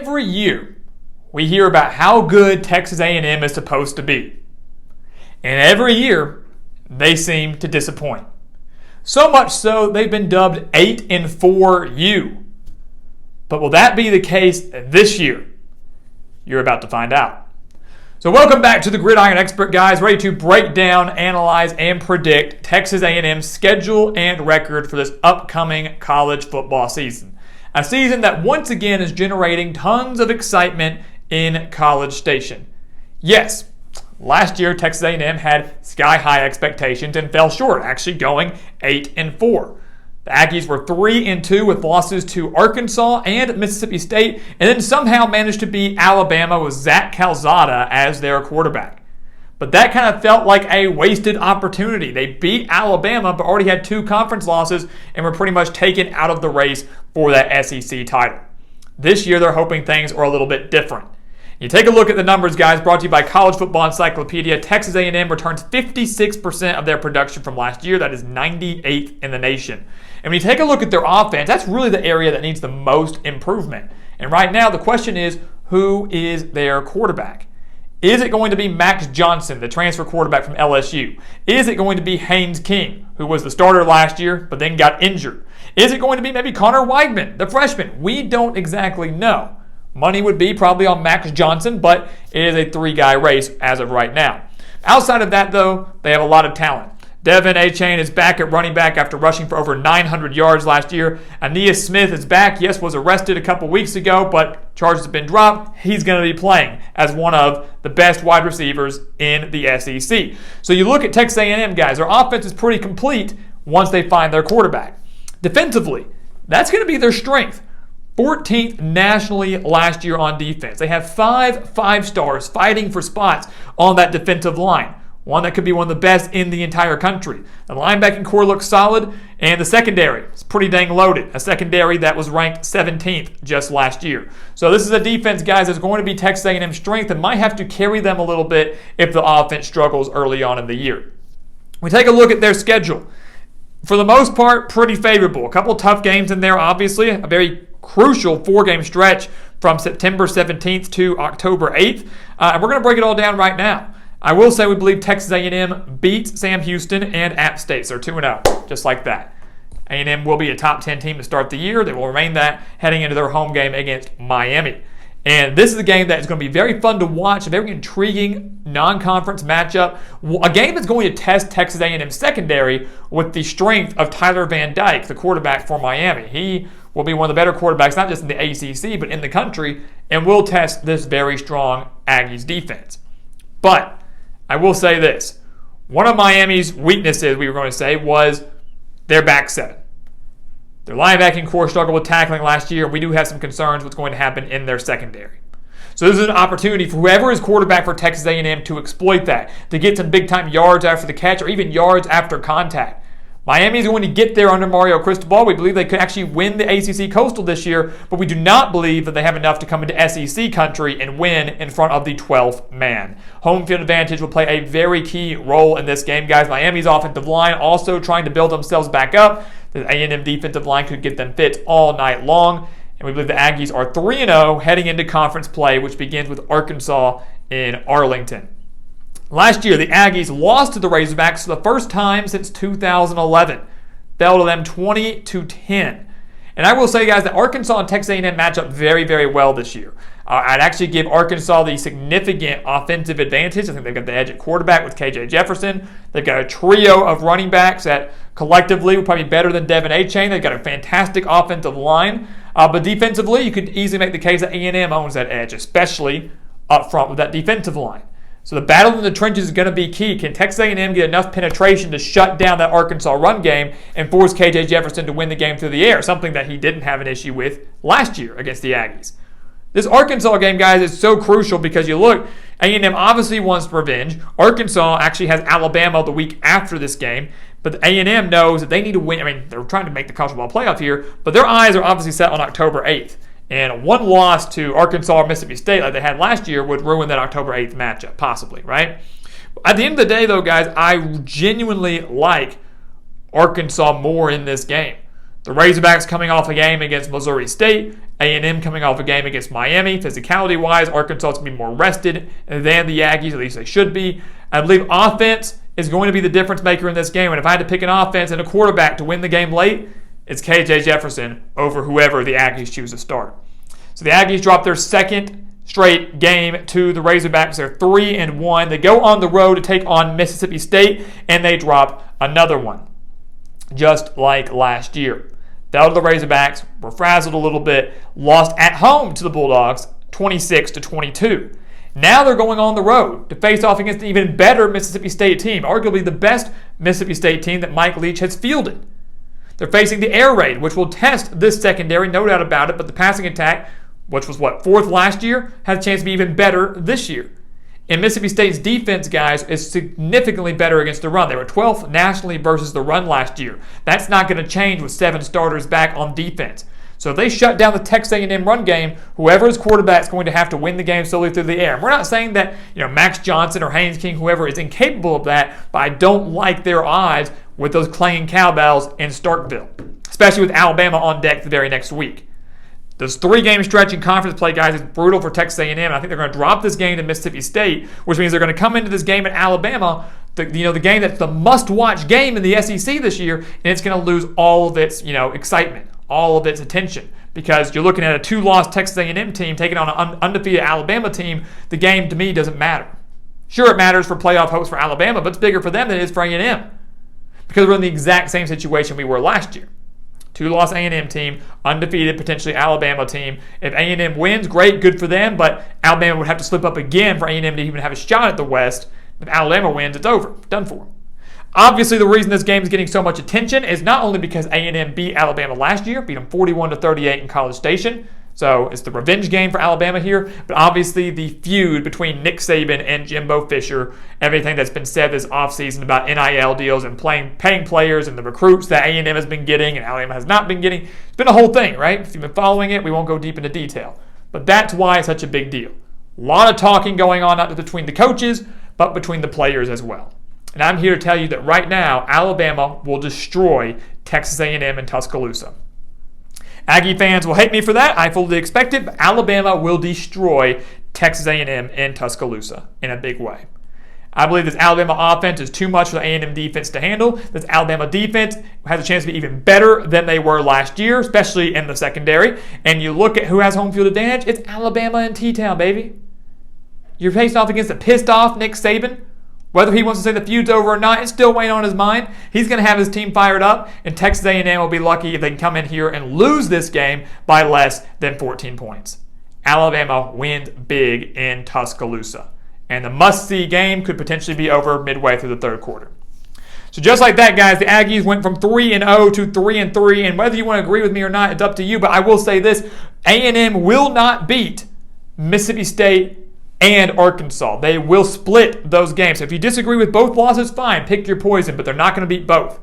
Every year, we hear about how good Texas A&M is supposed to be. And every year, they seem to disappoint. So much so, they've been dubbed 8-4U. But will that be the case this year? You're about to find out. So welcome back to the Gridiron Expert, guys, ready to break down, analyze, and predict Texas A&M's schedule and record for this upcoming college football season. A season that once again is generating tons of excitement in College Station. Yes, last year Texas A&M had sky-high expectations and fell short, actually going 8-4. The Aggies were 3-2 with losses to Arkansas and Mississippi State, and then somehow managed to beat Alabama with Zach Calzada as their quarterback. But that kind of felt like a wasted opportunity. They beat Alabama, but already had 2 conference losses and were pretty much taken out of the race for that SEC title. This year, they're hoping things are a little bit different. You take a look at the numbers, guys, brought to you by College Football Encyclopedia. Texas A&M returns 56% of their production from last year. That is 98th in the nation. And when you take a look at their offense, that's really the area that needs the most improvement. And right now, the question is, who is their quarterback? Is it going to be Max Johnson, the transfer quarterback from LSU? Is it going to be Haynes King, who was the starter last year but then got injured? Is it going to be maybe Connor Weigman, the freshman? We don't exactly know. Money would be probably on Max Johnson, but it is a 3-guy race as of right now. Outside of that, though, they have a lot of talent. Devin Achane is back at running back after rushing for over 900 yards last year. Aeneas Smith is back. Yes, was arrested a couple weeks ago, but charges have been dropped. He's going to be playing as one of the best wide receivers in the SEC. So you look at Texas A&M, guys. Their offense is pretty complete once they find their quarterback. Defensively, that's going to be their strength. 14th nationally last year on defense. They have 5 stars fighting for spots on that defensive line. One that could be one of the best in the entire country. The linebacking core looks solid, and the secondary is pretty dang loaded. A secondary that was ranked 17th just last year. So this is a defense, guys, that's going to be Texas A&M's strength and might have to carry them a little bit if the offense struggles early on in the year. We take a look at their schedule. For the most part, pretty favorable. A couple tough games in there, obviously. A very crucial 4-game stretch from September 17th to October 8th. And we're going to break it all down right now. I will say we believe Texas A&M beats Sam Houston and App State. So 2-0, just like that. A&M will be a top 10 team to start the year. They will remain that heading into their home game against Miami. And this is a game that is going to be very fun to watch, a very intriguing non-conference matchup. A game that's going to test Texas A&M's secondary with the strength of Tyler Van Dyke, the quarterback for Miami. He will be one of the better quarterbacks, not just in the ACC, but in the country, and will test this very strong Aggies defense. But I will say this. One of Miami's weaknesses, we were going to say, was their back seven. Their linebacking core struggled with tackling last year, and we do have some concerns what's going to happen in their secondary. So this is an opportunity for whoever is quarterback for Texas A&M to exploit that, to get some big-time yards after the catch or even yards after contact. Miami is going to get there under Mario Cristobal. We believe they could actually win the ACC Coastal this year, but we do not believe that they have enough to come into SEC country and win in front of the 12th man. Home field advantage will play a very key role in this game, guys. Miami's offensive line also trying to build themselves back up. The A&M defensive line could get them fit all night long, and we believe the Aggies are 3-0 heading into conference play, which begins with Arkansas in Arlington. Last year, the Aggies lost to the Razorbacks for the first time since 2011. Fell to them 20-10. And I will say, guys, that Arkansas and Texas A&M match up very, very well this year. I'd actually give Arkansas the significant offensive advantage. I think they've got the edge at quarterback with KJ Jefferson. They've got a trio of running backs that collectively will probably be better than Devin Achane. They've got a fantastic offensive line. But defensively, you could easily make the case that A&M owns that edge, especially up front with that defensive line. So the battle in the trenches is going to be key. Can Texas A&M get enough penetration to shut down that Arkansas run game and force KJ Jefferson to win the game through the air, something that he didn't have an issue with last year against the Aggies? This Arkansas game, guys, is so crucial because you look, A&M obviously wants revenge. Arkansas actually has Alabama the week after this game, but A&M knows that they need to win. I mean, they're trying to make the college football playoff here, but their eyes are obviously set on October 8th. And one loss to Arkansas or Mississippi State like they had last year would ruin that October 8th matchup, possibly, right? At the end of the day, though, guys, I genuinely like Arkansas more in this game. The Razorbacks coming off a game against Missouri State, A&M coming off a game against Miami. Physicality-wise, Arkansas is going to be more rested than the Aggies, at least they should be. I believe offense is going to be the difference maker in this game, and if I had to pick an offense and a quarterback to win the game late, it's KJ Jefferson over whoever the Aggies choose to start. So the Aggies drop their second straight game to the Razorbacks. They're 3-1. They go on the road to take on Mississippi State, and they drop another one, just like last year. Fell to the Razorbacks, were frazzled a little bit, lost at home to the Bulldogs, 26-22. Now they're going on the road to face off against an even better Mississippi State team, arguably the best Mississippi State team that Mike Leach has fielded. They're facing the air raid, which will test this secondary, no doubt about it, but the passing attack, which was fourth last year, has a chance to be even better this year. And Mississippi State's defense, guys, is significantly better against the run. They were 12th nationally versus the run last year. That's not going to change with 7 starters back on defense. So if they shut down the Texas A&M run game, whoever's quarterback is going to have to win the game solely through the air. And we're not saying that Max Johnson or Haynes King, whoever, is incapable of that, but I don't like their odds with those clanging cowbells in Starkville, especially with Alabama on deck the very next week. This 3-game stretch in conference play, guys, is brutal for Texas A&M. I think they're going to drop this game to Mississippi State, which means they're going to come into this game at Alabama, the game that's the must-watch game in the SEC this year, and it's going to lose all of its excitement, all of its attention, because you're looking at a 2-loss Texas A&M team taking on an undefeated Alabama team. The game, to me, doesn't matter. Sure, it matters for playoff hopes for Alabama, but it's bigger for them than it is for A&M, because we're in the exact same situation we were last year. 2-loss A&M team, undefeated, potentially Alabama team. If A&M wins, great, good for them, but Alabama would have to slip up again for A&M to even have a shot at the West. If Alabama wins, it's over, done for. Obviously, the reason this game is getting so much attention is not only because A&M beat Alabama last year, beat them 41-38 in College Station, so it's the revenge game for Alabama here, but obviously the feud between Nick Saban and Jimbo Fisher, everything that's been said this offseason about NIL deals and paying players and the recruits that A&M has been getting and Alabama has not been getting. It's been a whole thing, right? If you've been following it, we won't go deep into detail. But that's why it's such a big deal. A lot of talking going on, not just between the coaches, but between the players as well. And I'm here to tell you that right now, Alabama will destroy Texas A&M in Tuscaloosa. Aggie fans will hate me for that. I fully expect it, but Alabama will destroy Texas A&M in Tuscaloosa in a big way. I believe this Alabama offense is too much for the A&M defense to handle. This Alabama defense has a chance to be even better than they were last year, especially in the secondary. And you look at who has home field advantage, it's Alabama and T-Town, baby. You're facing off against a pissed-off Nick Saban. Whether he wants to say the feud's over or not, it's still weighing on his mind. He's going to have his team fired up, and Texas A&M will be lucky if they can come in here and lose this game by less than 14 points. Alabama wins big in Tuscaloosa, and the must-see game could potentially be over midway through the third quarter. So just like that, guys, the Aggies went from 3-0 to 3-3, and whether you want to agree with me or not, it's up to you, but I will say this, A&M will not beat Mississippi State and Arkansas. They will split those games. So if you disagree with both losses, fine, pick your poison, but they're not going to beat both.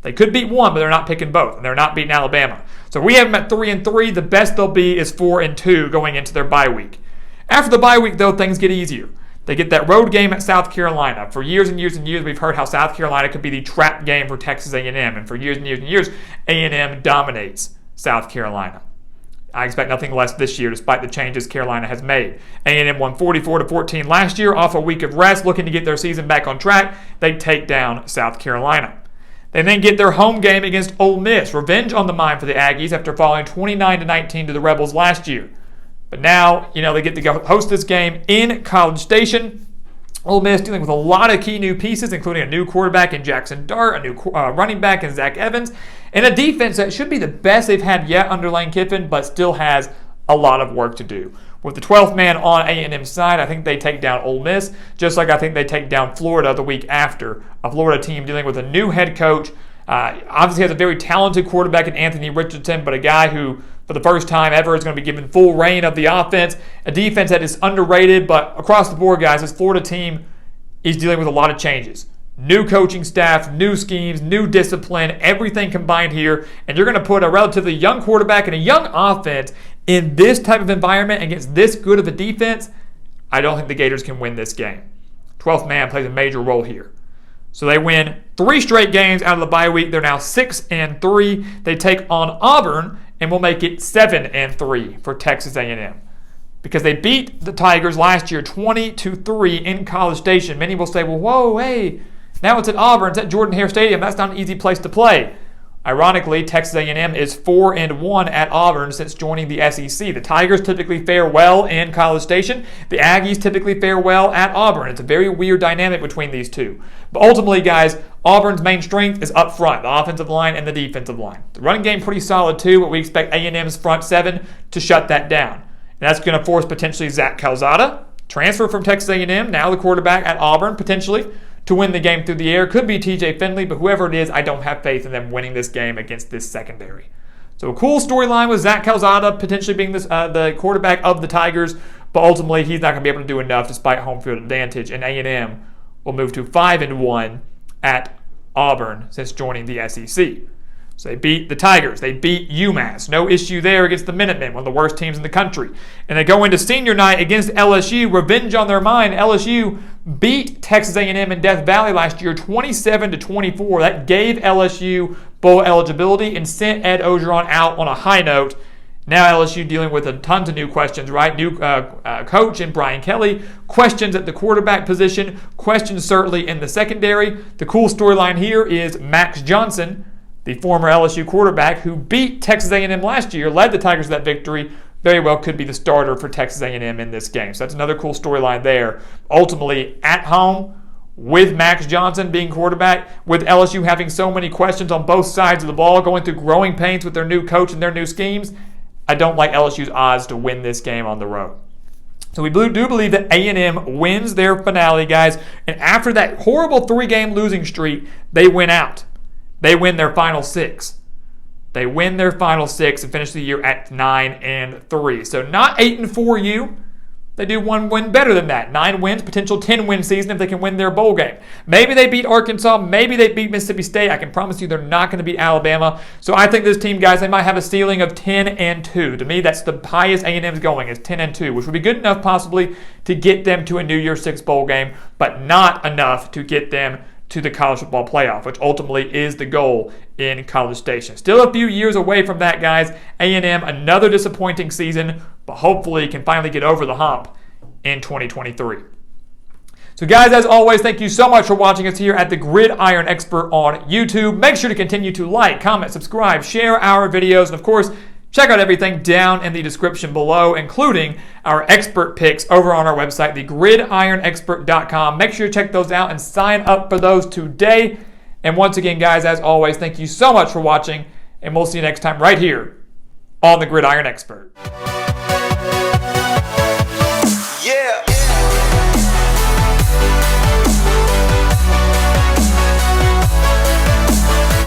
They could beat one, but they're not picking both, and they're not beating Alabama. So we have them at 3-3. The best they'll be is 4-2 going into their bye week. After the bye week, though, things get easier. They get that road game at South Carolina. For years and years and years, we've heard how South Carolina could be the trap game for Texas A&M, and for years and years and years, A&M dominates South Carolina. I expect nothing less this year, despite the changes Carolina has made. A&M won 44-14 last year off a week of rest, looking to get their season back on track. They take down South Carolina. They then get their home game against Ole Miss. Revenge on the mind for the Aggies after falling 29-19 to the Rebels last year. But now, they get to go host this game in College Station. Ole Miss dealing with a lot of key new pieces, including a new quarterback in Jackson Dart, a new running back in Zach Evans, and a defense that should be the best they've had yet under Lane Kiffin, but still has a lot of work to do. With the 12th man on A&M's side, I think they take down Ole Miss, just like I think they take down Florida the week after. A Florida team dealing with a new head coach. Obviously has a very talented quarterback in Anthony Richardson, but a guy who, for the first time ever, is going to be given full reign of the offense. A defense that is underrated, but across the board, guys, this Florida team is dealing with a lot of changes. New coaching staff, new schemes, new discipline, everything combined here. And you're going to put a relatively young quarterback and a young offense in this type of environment against this good of a defense. I don't think the Gators can win this game. 12th man plays a major role here. So they win 3 straight games out of the bye week. They're now 6-3. They take on Auburn and will make it 7-3 for Texas A&M. Because they beat the Tigers last year 20-3 in College Station. Many will say, well, whoa, hey, now it's at Auburn, it's at Jordan-Hare Stadium. That's not an easy place to play. Ironically, Texas A&M is 4-1 at Auburn since joining the SEC. The Tigers typically fare well in College Station. The Aggies typically fare well at Auburn. It's a very weird dynamic between these two. But ultimately, guys, Auburn's main strength is up front, the offensive line and the defensive line. The running game pretty solid too, but we expect A&M's front 7 to shut that down. And that's going to force potentially Zach Calzada, transfer from Texas A&M, now the quarterback at Auburn, potentially, to win the game through the air. Could be TJ Finley, but whoever it is, I don't have faith in them winning this game against this secondary. So a cool storyline with Zach Calzada potentially being the quarterback of the Tigers, but ultimately he's not going to be able to do enough despite home field advantage, and A&M will move to 5-1 at Auburn since joining the SEC. So they beat the Tigers. They beat UMass. No issue there against the Minutemen, one of the worst teams in the country. And they go into senior night against LSU. Revenge on their mind. LSU beat Texas A&M in Death Valley last year 27-24. That gave LSU bowl eligibility and sent Ed Ogeron out on a high note. Now LSU dealing with tons of new questions, right? New coach in Brian Kelly. Questions at the quarterback position. Questions certainly in the secondary. The cool storyline here is Max Johnson, the former LSU quarterback who beat Texas A&M last year, led the Tigers to that victory, very well could be the starter for Texas A&M in this game. So that's another cool storyline there. Ultimately, at home, with Max Johnson being quarterback, with LSU having so many questions on both sides of the ball, going through growing pains with their new coach and their new schemes, I don't like LSU's odds to win this game on the road. So we do believe that A&M wins their finale, guys. And after that horrible 3-game losing streak, they win out. They win their final 6. They win their final 6 and finish the year at 9-3. So not 8-4 U. They do one win better than that. 9 wins, potential 10-win season if they can win their bowl game. Maybe they beat Arkansas. Maybe they beat Mississippi State. I can promise you they're not going to beat Alabama. So I think this team, guys, they might have a ceiling of 10-2. To me, that's the highest A&M's going is 10-2, which would be good enough possibly to get them to a New Year's 6 bowl game, but not enough to get them to the college football playoff, which ultimately is the goal in College Station. Still a few years away from that, guys. A&M, another disappointing season, but hopefully can finally get over the hump in 2023. So guys, as always, thank you so much for watching us here at the Gridiron Expert on YouTube. Make sure to continue to like, comment, subscribe, share our videos, and of course, check out everything down in the description below, including our expert picks over on our website, thegridironexpert.com. Make sure you check those out and sign up for those today. And once again, guys, as always, thank you so much for watching, and we'll see you next time right here on the Gridiron Expert.